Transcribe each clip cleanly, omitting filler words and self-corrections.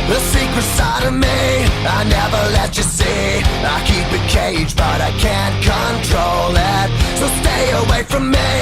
The secret side of me I never let you see. I keep it caged but I can't control it. So stay away from me,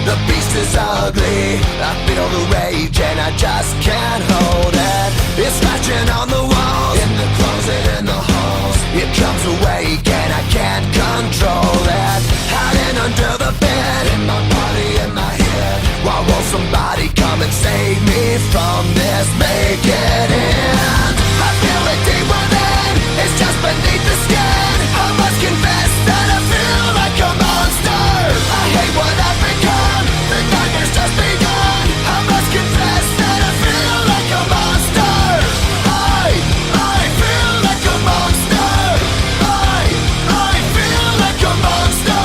the beast is ugly. I feel the rage and I just can't hold it. It's scratching on the walls, in the closet, in the halls. It comes awake and I can't control it. Hiding under the bed, in my body, in my head. Why won't somebody come and save me from this? Make it end. I feel it deep within, it's just beneath the skin. I must confess that I feel like a monster. I hate what I've become, the nightmare's just begun. I must confess that I feel like a monster. I feel like a monster. I feel like a monster.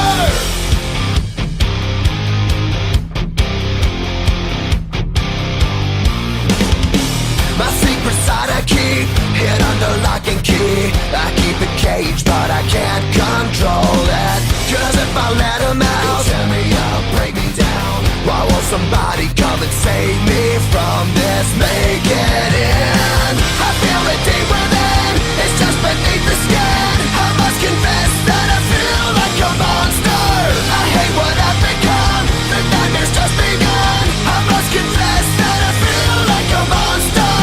My secret side I keep hid under lock and key. I keep it caged but I can't control it. Cause if I let him out, he'll tear me up, break me down. Why won't somebody come and save me from this? Make it end. I feel it deep within, it's just beneath the skin. I must confess that I feel like a monster. I hate what I've become, the nightmare's just begun. I must confess that I feel like a monster.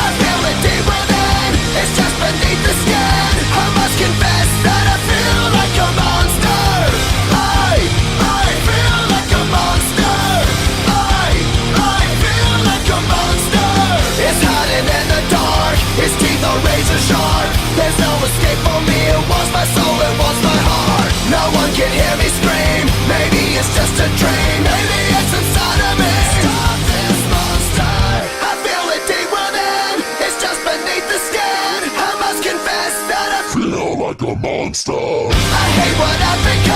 I feel it deep within, it's just beneath the skin. I must confess that I feel like a monster. I feel like a monster. I feel like a monster. It's hiding in the dark, its teeth are razor sharp. There's no escape for me, it wants my soul, it wants my heart. No one can hear me scream, maybe it's just a dream. Maybe it's inside of me. Stop this monster. I feel it deep within, it's just beneath the skin. I must confess that I feel like a monster. I hate what I've become.